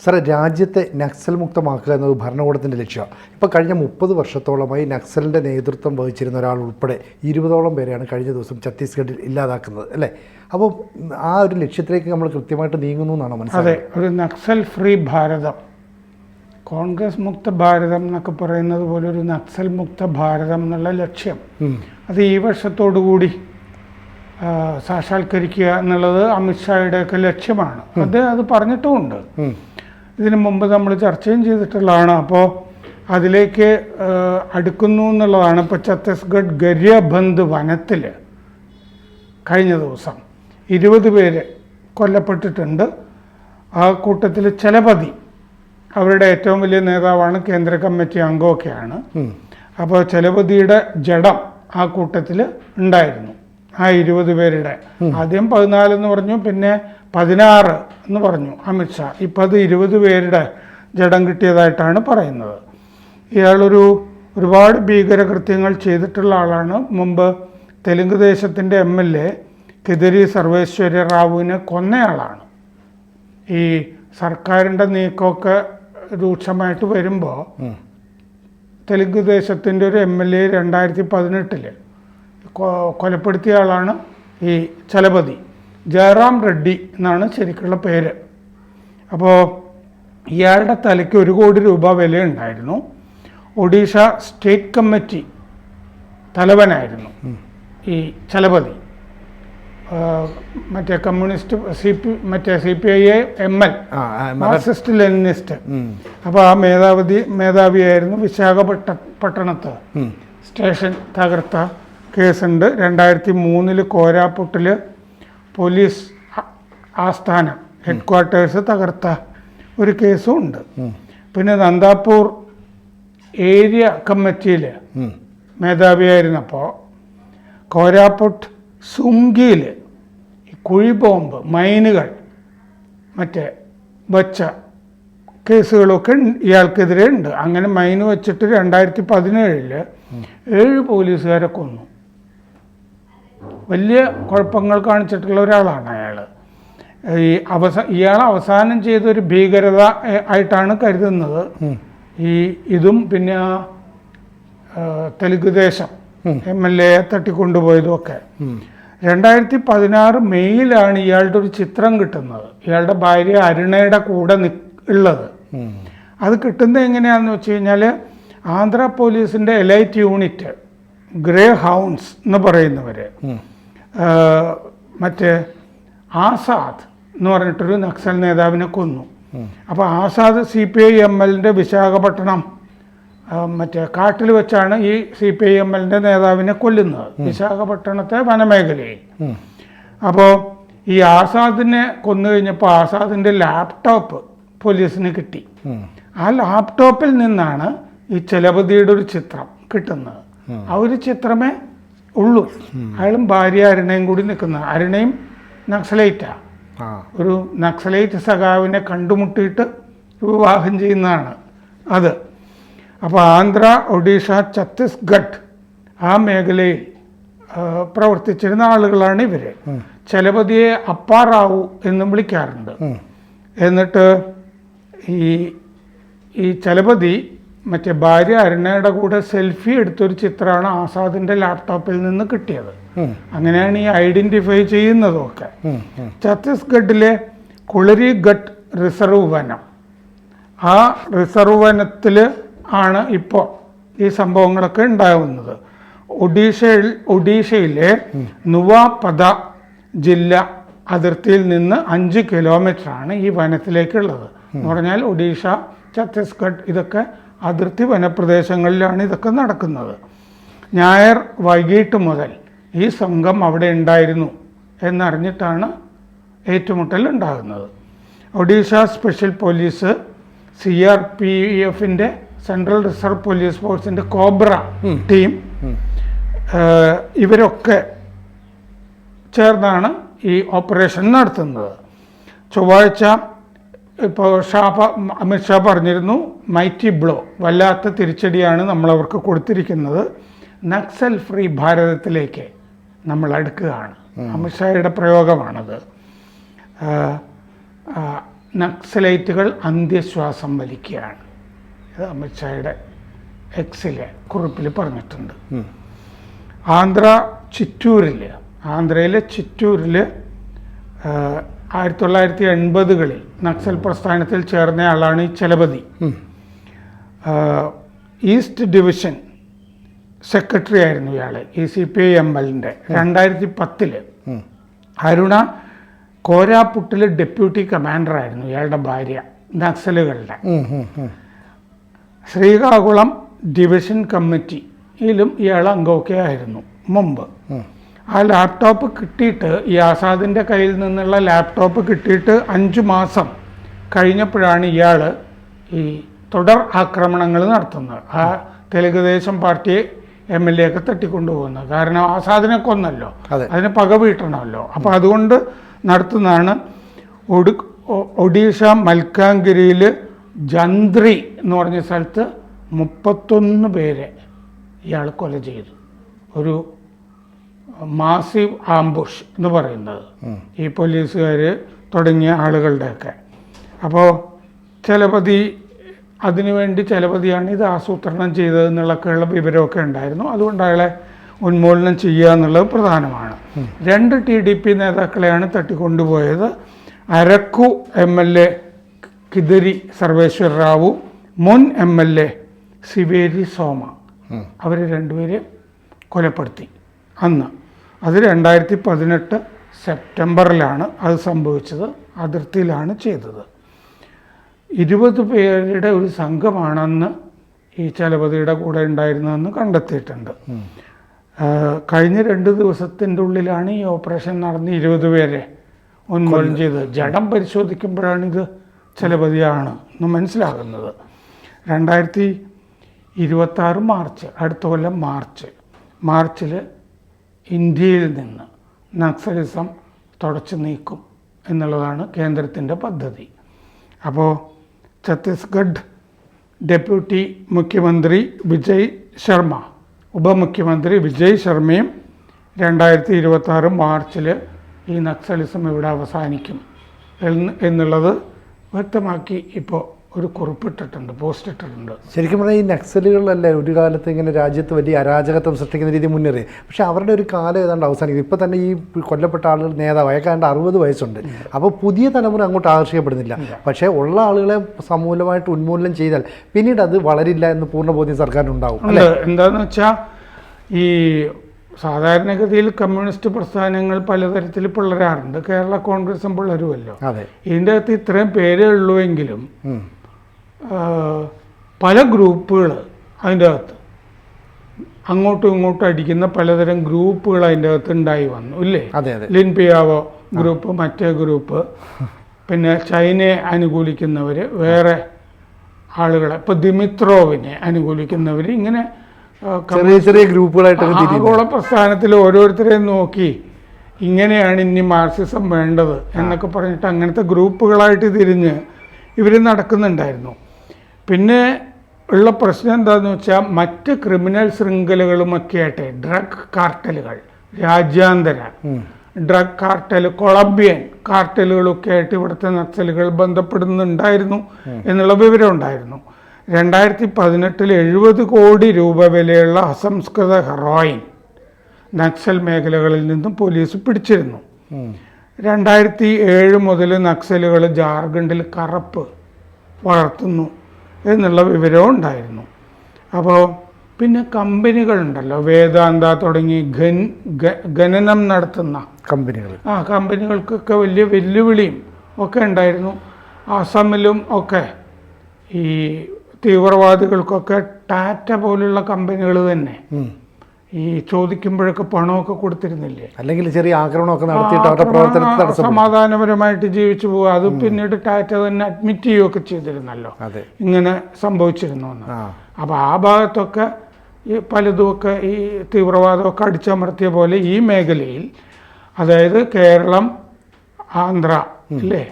സാറേ, രാജ്യത്തെ നക്സൽ മുക്തമാക്കുക എന്നത് ഭരണകൂടത്തിൻ്റെ ലക്ഷ്യമാണ്. ഇപ്പോൾ കഴിഞ്ഞ 30 വർഷത്തോളമായി നക്സലിൻ്റെ നേതൃത്വം വഹിച്ചിരുന്ന ഒരാൾ ഉൾപ്പെടെ 20ഓളം പേരെയാണ് കഴിഞ്ഞ ദിവസം ഛത്തീസ്ഗഡിൽ ഇല്ലാതാക്കുന്നത്, അല്ലേ? അപ്പോൾ ആ ഒരു ലക്ഷ്യത്തിലേക്ക് നമ്മൾ കൃത്യമായിട്ട് നീങ്ങുന്നു എന്നാണ് മനസ്സിലായത്. അതെ, ഒരു നക്സൽ ഫ്രീ ഭാരതം, കോൺഗ്രസ് മുക്ത ഭാരതം എന്നൊക്കെ പറയുന്നത് പോലെ ഒരു നക്സൽ മുക്ത ഭാരതം എന്നുള്ള ലക്ഷ്യം അത് ഈ വർഷത്തോടുകൂടി സാക്ഷാത്കരിക്കുക എന്നുള്ളത് അമിത്ഷായുടെയൊക്കെ ലക്ഷ്യമാണ്. അത് പറഞ്ഞിട്ടുമുണ്ട്. ഇതിനു മുമ്പ് നമ്മൾ ചർച്ചയും ചെയ്തിട്ടുള്ളതാണ്. അപ്പോൾ അതിലേക്ക് അടുക്കുന്നു എന്നുള്ളതാണ്. ഇപ്പോൾ ഛത്തീസ്ഗഡ് ഗരിയബന്ധ് വനത്തിൽ കഴിഞ്ഞ ദിവസം 20 പേര് കൊല്ലപ്പെട്ടിട്ടുണ്ട്. ആ കൂട്ടത്തിൽ ചലപതി അവരുടെ ഏറ്റവും വലിയ നേതാവാണ്, കേന്ദ്ര കമ്മിറ്റി അംഗമൊക്കെയാണ്. അപ്പോൾ ചലപതിയുടെ ജഡം ആ കൂട്ടത്തിൽ ഉണ്ടായിരുന്നു. ആ 20 പേരുടെ ആദ്യം 14 എന്ന് പറഞ്ഞു, പിന്നെ 16 എന്ന് പറഞ്ഞു അമിത്ഷാ. ഇപ്പം അത് 20 പേരുടെ ജഡം കിട്ടിയതായിട്ടാണ് പറയുന്നത്. ഒരുപാട് ഭീകരകൃത്യങ്ങൾ ചെയ്തിട്ടുള്ള ആളാണ്. മുമ്പ് തെലുങ്ക് ദേശത്തിൻ്റെ MLA കിദരി സർവേശ്വര റാവുവിനെ കൊന്നയാളാണ്. ഈ സർക്കാരിൻ്റെ നീക്കമൊക്കെ രൂക്ഷമായിട്ട് വരുമ്പോൾ തെലുങ്ക് ദേശത്തിൻ്റെ ഒരു MLA 2018 കൊലപ്പെടുത്തിയ ആളാണ് ഈ ചലപതി. ജയറാം റെഡ്ഡി എന്നാണ് ശരിക്കുള്ള പേര്. അപ്പോൾ ഇയാളുടെ തലയ്ക്ക് 1 കോടി രൂപ വിലയുണ്ടായിരുന്നു. ഒഡീഷ സ്റ്റേറ്റ് കമ്മിറ്റി തലവനായിരുന്നു ഈ ചലപതി. മറ്റേ communist CPI ML, Marxist Leninist. അപ്പോൾ ആ മേധാവിയായിരുന്നു. വിശാഖപട്ടണത്ത് സ്റ്റേഷൻ തകർത്ത കേസുണ്ട്. 2003 കോരാപുട്ടിൽ പോലീസ് ആസ്ഥാനം ഹെഡ്ക്വാർട്ടേഴ്സ് തകർത്ത ഒരു കേസും ഉണ്ട്. പിന്നെ നന്ദാപൂർ ഏരിയ കമ്മിറ്റിയിൽ മേധാവിയായിരുന്നപ്പോൾ കോരാപുട്ട് സുങ്കിയിൽ കുഴി ബോംബ് മൈനുകൾ വച്ച കേസുകളൊക്കെ ഇയാൾക്കെതിരെ ഉണ്ട്. അങ്ങനെ മൈന് വെച്ചിട്ട് 2017 7 പോലീസുകാരെ കൊന്നു. വലിയ കുഴപ്പങ്ങൾ കാണിച്ചിട്ടുള്ള ഒരാളാണ് അയാൾ. ഇയാൾ അവസാനം ചെയ്തൊരു ഭീകരത ആയിട്ടാണ് കരുതുന്നത്. ഇതും പിന്നെ തെലുങ്ക് ദേശം MLA തട്ടിക്കൊണ്ടുപോയതും ഒക്കെ. 2016 മെയ്യിലാണ് ഇയാളുടെ ഒരു ചിത്രം കിട്ടുന്നത്. ഇയാളുടെ ഭാര്യ അരുണയുടെ കൂടെ ഉള്ളത്. അത് കിട്ടുന്നത് എങ്ങനെയാണെന്ന് വെച്ച് കഴിഞ്ഞാൽ ആന്ധ്ര പോലീസിൻ്റെ എലൈറ്റ് യൂണിറ്റ് ഗ്രേ ഹൗൺസ് എന്ന് പറയുന്നവർ ആസാദ് എന്ന് പറഞ്ഞിട്ടൊരു നക്സൽ നേതാവിനെ കൊന്നു. അപ്പോൾ ആസാദ് CPI MLൻ്റെ വിശാഖപട്ടണം കാട്ടിൽ വെച്ചാണ് ഈ CPI MLൻ്റെ നേതാവിനെ കൊല്ലുന്നത്, വിശാഖപട്ടണത്തെ വനമേഖലയിൽ. അപ്പോൾ ഈ ആസാദിനെ കൊന്നു കഴിഞ്ഞപ്പോൾ ആസാദിൻ്റെ ലാപ്ടോപ്പ് പോലീസിന് കിട്ടി. ആ ലാപ്ടോപ്പിൽ നിന്നാണ് ഈ ചലപതിയുടെ ഒരു ചിത്രം കിട്ടുന്നത്. ആ ഒരു ചിത്രമേ ഉള്ളൂ. അയാളും ഭാര്യ അരുണയും കൂടി നിൽക്കുന്നത്. അരുണയും നക്സലൈറ്റാണ്. ഒരു നക്സലൈറ്റ് സഖാവിനെ കണ്ടുമുട്ടിയിട്ട് വിവാഹം ചെയ്യുന്നതാണ് അത്. അപ്പോൾ ആന്ധ്ര, ഒഡീഷ, ഛത്തീസ്ഗഡ് ആ മേഖലയിൽ പ്രവർത്തിച്ചിരുന്ന ആളുകളാണ് ഇവർ. ചലപതിയെ അപ്പാറാവു എന്നും വിളിക്കാറുണ്ട്. എന്നിട്ട് ഈ ചലപതി ഭാര്യ അരുണയുടെ കൂടെ സെൽഫി എടുത്തൊരു ചിത്രമാണ് ആസാദിൻ്റെ ലാപ്ടോപ്പിൽ നിന്ന് കിട്ടിയത്. അങ്ങനെയാണ് ഈ ഐഡൻറ്റിഫൈ ചെയ്യുന്നതൊക്കെ. ഛത്തീസ്ഗഡിലെ കുളരിഘട്ട് റിസർവ് വനം, ആ റിസർവ് വനത്തിൽ ആണ് ഇപ്പോൾ ഈ സംഭവങ്ങളൊക്കെ ഉണ്ടാകുന്നത്. ഒഡീഷയിലെ നുവാപദ ജില്ല അതിർത്തിയിൽ നിന്ന് 5 കിലോമീറ്ററാണ് ഈ വനത്തിലേക്കുള്ളത്. എന്ന് പറഞ്ഞാൽ ഒഡീഷ, ഛത്തീസ്ഗഡ് ഇതൊക്കെ അതിർത്തി വനപ്രദേശങ്ങളിലാണ് ഇതൊക്കെ നടക്കുന്നത്. ഞായർ വൈകിട്ട് മുതൽ ഈ സംഘം അവിടെ ഉണ്ടായിരുന്നു എന്നറിഞ്ഞിട്ടാണ് ഏറ്റുമുട്ടൽ ഉണ്ടാകുന്നത്. ഒഡീഷ സ്പെഷ്യൽ പോലീസ്, CRPFൻ്റെ സെൻട്രൽ റിസർവ് പോലീസ് ഫോഴ്സിൻ്റെ കോബ്ര ടീം ഇവരൊക്കെ ചേർന്നാണ് ഈ ഓപ്പറേഷൻ നടത്തുന്നത്. ചൊവ്വാഴ്ച ഇപ്പോൾ അമിത്ഷാ പറഞ്ഞിരുന്നു, മൈറ്റി ബ്ലോ, വല്ലാത്ത തിരിച്ചടിയാണ് നമ്മളവർക്ക് കൊടുത്തിരിക്കുന്നത്. നക്സൽ ഫ്രീ ഭാരതത്തിലേക്ക് നമ്മൾ അടുക്കുകയാണ്. അമിത്ഷായുടെ പ്രയോഗമാണത്. നക്സലൈറ്റുകൾ അന്ത്യശ്വാസം വലിക്കുകയാണ്. ഇത് അമിത്ഷായുടെ എക്സിലെ കുറിപ്പിൽ പറഞ്ഞിട്ടുണ്ട്. ആന്ധ്രയിലെ ചിറ്റൂരിൽ 1980-കളിൽ നക്സൽ പ്രസ്ഥാനത്തിൽ ചേർന്നയാളാണ് ഈ ചലപതി. ഈസ്റ്റ് ഡിവിഷൻ സെക്രട്ടറി ആയിരുന്നു ഇയാൾ, ഈ CPI-MLന്റെ. 2010 അരുണ കോരാപുട്ടിൽ ഡെപ്യൂട്ടി കമാൻഡർ ആയിരുന്നു ഇയാളുടെ ഭാര്യ, നക്സലുകളുടെ. ശ്രീകാകുളം ഡിവിഷൻ കമ്മിറ്റിയിലും ഇയാൾ അംഗമൊക്കെ ആയിരുന്നു മുമ്പ്. ആ ലാപ്ടോപ്പ് കിട്ടിയിട്ട്, ഈ ആസാദിൻ്റെ കയ്യിൽ നിന്നുള്ള ലാപ്ടോപ്പ് കിട്ടിയിട്ട് 5 മാസം കഴിഞ്ഞപ്പോഴാണ് ഇയാൾ ഈ തുടർ ആക്രമണങ്ങൾ നടത്തുന്നത്. ആ തെലുങ്കുദേശം പാർട്ടിയെ MLA ഒക്കെ തട്ടിക്കൊണ്ടുപോകുന്നത്. കാരണം ആസാദിനെ കൊന്നല്ലോ, അതിന് പക വീട്ടണമല്ലോ. അപ്പോൾ അതുകൊണ്ട് നടത്തുന്നതാണ്. ഒഡീഷ മൽക്കാൻഗിരിയിൽ ജന്ത്രി എന്ന് പറഞ്ഞ സ്ഥലത്ത് 31 പേരെ ഇയാൾ കൊല ചെയ്തു. ഒരു മാസീവ് ആംബുഷ് എന്ന് പറയുന്നത് ഈ പോലീസുകാർ തുടങ്ങിയ ആളുകളുടെയൊക്കെ. അപ്പോൾ ചലപതിയാണ് ഇത് ആസൂത്രണം ചെയ്തതെന്നുള്ളൊക്കെയുള്ള വിവരമൊക്കെ ഉണ്ടായിരുന്നു. അതുകൊണ്ട് അയാളെ ഉന്മൂലനം ചെയ്യുക എന്നുള്ളത് പ്രധാനമാണ്. 2 TDP നേതാക്കളെയാണ് തട്ടിക്കൊണ്ടുപോയത്. അരക്കു MLA കിദരി സർവേശ്വർ റാവു, മുൻ MLA സിവേരി സോമ, അവർ 2 പേരെ കൊലപ്പെടുത്തി അന്ന്. അത് 2018 സെപ്റ്റംബറിലാണ് അത് സംഭവിച്ചത്. അതിർത്തിയിലാണ് ചെയ്തത്. 20 പേരുടെ ഒരു സംഘമാണെന്ന് ഈ ചലപതിയുടെ കൂടെ ഉണ്ടായിരുന്നതെന്ന് കണ്ടെത്തിയിട്ടുണ്ട്. കഴിഞ്ഞ 2 ദിവസത്തിൻ്റെ ഉള്ളിലാണ് ഈ ഓപ്പറേഷൻ നടന്ന് 20 പേരെ ഉന്മൂലനം ചെയ്തത്. ജഡം പരിശോധിക്കുമ്പോഴാണ് ഇത് ചലപതിയാണ് എന്ന് മനസ്സിലാകുന്നത്. 2026 മാർച്ച്, അടുത്ത കൊല്ലം മാർച്ചിൽ ഇന്ത്യയിൽ നിന്ന് നക്സലിസം തുടച്ചു നീക്കും എന്നുള്ളതാണ് കേന്ദ്രത്തിൻ്റെ പദ്ധതി. അപ്പോൾ ഛത്തീസ്ഗഡ് ഡെപ്യൂട്ടി മുഖ്യമന്ത്രി വിജയ് ശർമ്മ, ഉപമുഖ്യമന്ത്രി വിജയ് ശർമ്മയും 2026 മാർച്ചിൽ ഈ നക്സലിസം ഇവിടെ അവസാനിക്കും എന്നുള്ളത് വ്യക്തമാക്കി ഇപ്പോൾ ഒരു കുറിപ്പിട്ടിട്ടുണ്ട്, പോസ്റ്റ് ഇട്ടിട്ടുണ്ട്. ശരിക്കും പറഞ്ഞാൽ ഈ നക്സലുകളല്ലേ ഒരു കാലത്ത് ഇങ്ങനെ രാജ്യത്ത് വലിയ അരാജകത്വം സൃഷ്ടിക്കുന്ന രീതി മുന്നേറി. പക്ഷേ അവരുടെ ഒരു കാലം ഏതാണ്ട് അവസാനിക്കും. ഇപ്പോൾ തന്നെ ഈ കൊല്ലപ്പെട്ട ആളുകൾ നേതാവ് അയാൾക്കാണ്ട് 60 വയസ്സുണ്ട്. അപ്പോൾ പുതിയ തലമുറ അങ്ങോട്ട് ആകർഷിക്കപ്പെടുന്നില്ല. പക്ഷേ ഉള്ള ആളുകളെ സമൂലമായിട്ട് ഉന്മൂലനം ചെയ്താൽ പിന്നീട് അത് വളരില്ല എന്ന് പൂർണ്ണബോധ്യം സർക്കാരിനുണ്ടാവും. എന്താണെന്ന് വെച്ചാൽ ഈ സാധാരണഗതിയിൽ കമ്മ്യൂണിസ്റ്റ് പ്രസ്ഥാനങ്ങൾ പലതരത്തിൽ പിളരാറുണ്ട്. കേരള കോൺഗ്രസും പിളരുമല്ലോ. ഇതിൻ്റെ അകത്ത് ഇത്രയും പേരേ ഉള്ളുവെങ്കിലും പല ഗ്രൂപ്പുകൾ അതിൻ്റെ അകത്ത് അങ്ങോട്ടും ഇങ്ങോട്ടും അടിക്കുന്ന പലതരം ഗ്രൂപ്പുകൾ അതിൻ്റെ അകത്ത് ഉണ്ടായി വന്നു ഇല്ലേ? ലിൻപിയാവോ ഗ്രൂപ്പ്, മറ്റേ ഗ്രൂപ്പ്, പിന്നെ ചൈനയെ അനുകൂലിക്കുന്നവർ, വേറെ ആളുകളെ, ഇപ്പോൾ ദിമിത്രോവിനെ അനുകൂലിക്കുന്നവർ, ഇങ്ങനെ ചെറിയ ഗ്രൂപ്പുകളായിട്ട് ആഗോള പ്രസ്ഥാനത്തിൽ ഓരോരുത്തരെയും നോക്കി ഇങ്ങനെയാണ് ഇനി മാർക്സിസം വേണ്ടത് എന്നൊക്കെ പറഞ്ഞിട്ട് അങ്ങനത്തെ ഗ്രൂപ്പുകളായിട്ട് തിരിഞ്ഞ് ഇവർ നടക്കുന്നുണ്ടായിരുന്നു. പിന്നെ ഉള്ള പ്രശ്നം എന്താണെന്ന് വെച്ചാൽ മറ്റ് ക്രിമിനൽ ശൃംഖലകളുമൊക്കെ ആയിട്ട് ഡ്രഗ് കാർട്ടലുകൾ, രാജ്യാന്തര ഡ്രഗ് കാർട്ടൽ, കൊളംബിയൻ കാർട്ടലുകളൊക്കെ ആയിട്ട് ഇവിടുത്തെ നക്സലുകൾ ബന്ധപ്പെടുന്നുണ്ടായിരുന്നു എന്നുള്ള വിവരം ഉണ്ടായിരുന്നു. 2018 70 കോടി രൂപ വിലയുള്ള അസംസ്കൃത ഹെറോയിൻ നക്സൽ മേഖലകളിൽ നിന്നും പോലീസ് പിടിച്ചിരുന്നു. 2007 മുതൽ നക്സലുകൾ ജാർഖണ്ഡിൽ കറുപ്പ് വളർത്തുന്നു എന്നുള്ള വിവരവും ഉണ്ടായിരുന്നു. അപ്പോൾ പിന്നെ കമ്പനികളുണ്ടല്ലോ, വേദാന്ത തുടങ്ങി ഖനനം നടത്തുന്ന കമ്പനികൾക്കൊക്കെ വലിയ വെല്ലുവിളിയും ഒക്കെ ഉണ്ടായിരുന്നു. അസമിലും ഒക്കെ ഈ തീവ്രവാദികൾക്കൊക്കെ ടാറ്റ പോലുള്ള കമ്പനികൾ തന്നെ ഈ ചോദിക്കുമ്പോഴൊക്കെ പണമൊക്കെ കൊടുത്തിരുന്നില്ലേ, അല്ലെങ്കിൽ ചെറിയ ആക്രമണമൊക്കെ നടത്തിയിട്ട് അവരുടെ പ്രവർത്തനത്തെ സമാധാനപരമായിട്ട് ജീവിച്ചു പോവുക. അത് പിന്നീട് ടാറ്റ തന്നെ അഡ്മിറ്റ് ചെയ്യുകയൊക്കെ ചെയ്തിരുന്നല്ലോ ഇങ്ങനെ സംഭവിച്ചിരുന്നു എന്ന്. അപ്പോൾ ആ ഭാഗത്തൊക്കെ ഈ പലതുമൊക്കെ ഈ തീവ്രവാദമൊക്കെ അടിച്ചമർത്തിയ പോലെ ഈ മേഖലയിൽ, അതായത് കേരളം, ആന്ധ്ര ഇല്ലേ,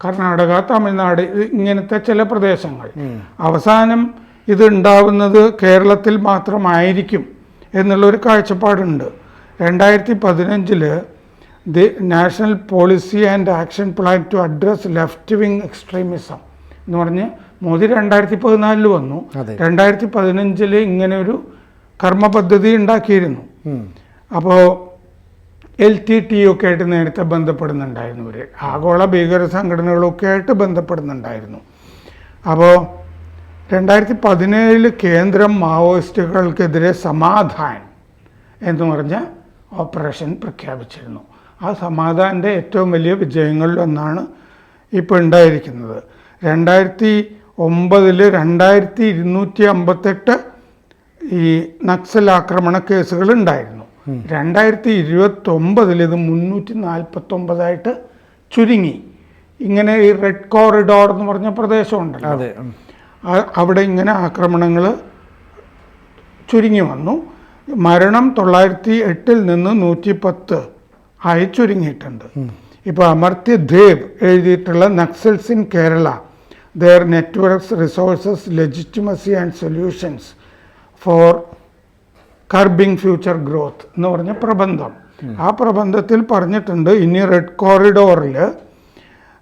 കർണാടക, തമിഴ്നാട്, ഇങ്ങനത്തെ ചില പ്രദേശങ്ങൾ, അവസാനം ഇത് ഉണ്ടാവുന്നത് കേരളത്തിൽ മാത്രമായിരിക്കും എന്നുള്ളൊരു കാഴ്ചപ്പാടുണ്ട്. 2015 the national policy and action plan to address left wing extremism എന്ന് പറഞ്ഞ് മോദി 2014 വന്നു. 2015 ഇങ്ങനെ ഒരു കർമ്മ പദ്ധതി ഉണ്ടാക്കിയിരുന്നു. അപ്പോൾ LTTE ഒക്കെ ആയിട്ട് നേരത്തെ ബന്ധപ്പെടുന്നുണ്ടായിരുന്നു. ഇവർ ആഗോള ഭീകര സംഘടനകളൊക്കെ ആയിട്ട് ബന്ധപ്പെടുന്നുണ്ടായിരുന്നു. അപ്പോൾ 2017 കേന്ദ്രം മാവോയിസ്റ്റുകൾക്കെതിരെ സമാധാൻ എന്ന് പറഞ്ഞ ഓപ്പറേഷൻ പ്രഖ്യാപിച്ചിരുന്നു. ആ സമാധാൻ്റെ ഏറ്റവും വലിയ വിജയങ്ങളിലൊന്നാണ് ഇപ്പോൾ ഉണ്ടായിരിക്കുന്നത്. 2009 2258 ഈ നക്സൽ ആക്രമണ കേസുകൾ ഉണ്ടായിരുന്നു. 2029 ഇത് 349 ചുരുങ്ങി. ഇങ്ങനെ ഈ റെഡ് കോറിഡോർ എന്ന് പറഞ്ഞ പ്രദേശമുണ്ടല്ലോ, അവിടെ ഇങ്ങനെ ആക്രമണങ്ങൾ ചുരുങ്ങി വന്നു. മരണം 908 നിന്ന് 110 ആയി ചുരുങ്ങിയിട്ടുണ്ട്. ഇപ്പോൾ അമർത്യ ദേവ് എഴുതിയിട്ടുള്ള Naxals in Kerala, their networks, resources, legitimacy and solutions for curbing future growth എന്ന് പറഞ്ഞ പ്രബന്ധം. ആ പ്രബന്ധത്തിൽ പറഞ്ഞിട്ടുണ്ട്, ഇനി റെഡ് കോറിഡോറിൽ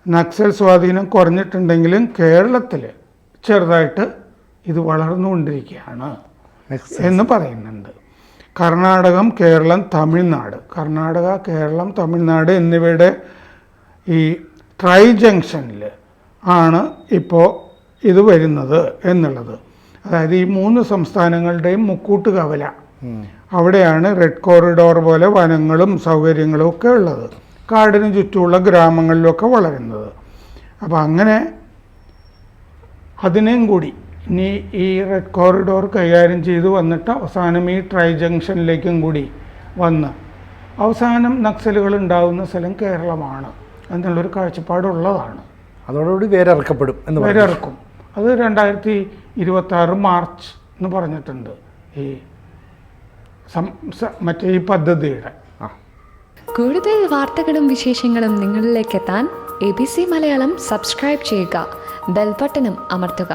നക്സൽ സ്വാധീനം കുറഞ്ഞിട്ടുണ്ടെങ്കിലും കേരളത്തിൽ ചെറുതായിട്ട് ഇത് വളർന്നുകൊണ്ടിരിക്കുകയാണ് എന്ന് പറയുന്നുണ്ട്. കർണാടകം, കേരളം, തമിഴ്നാട്, കർണാടക, കേരളം, തമിഴ്നാട് എന്നിവയുടെ ഈ ട്രൈ ജംഗ്ഷനിൽ ആണ് ഇപ്പോൾ ഇത് വരുന്നത് എന്നുള്ളത്. അതായത് ഈ 3 സംസ്ഥാനങ്ങളുടെയും മുക്കൂട്ട് കവല, അവിടെയാണ് റെഡ് കോറിഡോർ പോലെ വനങ്ങളും സൗകര്യങ്ങളും ഒക്കെ ഉള്ളത്, കാടിന് ചുറ്റുമുള്ള ഗ്രാമങ്ങളിലൊക്കെ വളരുന്നത്. അപ്പോൾ അങ്ങനെ അതിനെയും കൂടി ഇനി ഈ റെഡ് കോറിഡോർ കൈകാര്യം ചെയ്ത് വന്നിട്ട് അവസാനം ഈ ട്രൈ ജംഗ്ഷനിലേക്കും കൂടി വന്ന് അവസാനം നക്സലുകൾ ഉണ്ടാകുന്ന സ്ഥലം കേരളമാണ് എന്നുള്ളൊരു കാഴ്ചപ്പാടുള്ളതാണ്. അതോടുകൂടി വേരിറക്കപ്പെടും എന്ന് വേരിറക്കും. അത് 2026 മാർച്ച് എന്ന് പറഞ്ഞിട്ടുണ്ട് ഈ മറ്റേ ഈ പദ്ധതിയുടെ. കൂടുതൽ വാർത്തകളും വിശേഷങ്ങളും നിങ്ങളിലേക്ക് എത്താൻ ABC മലയാളം സബ്സ്ക്രൈബ് ചെയ്യുക, ബെൽബട്ടനും അമർത്തുക.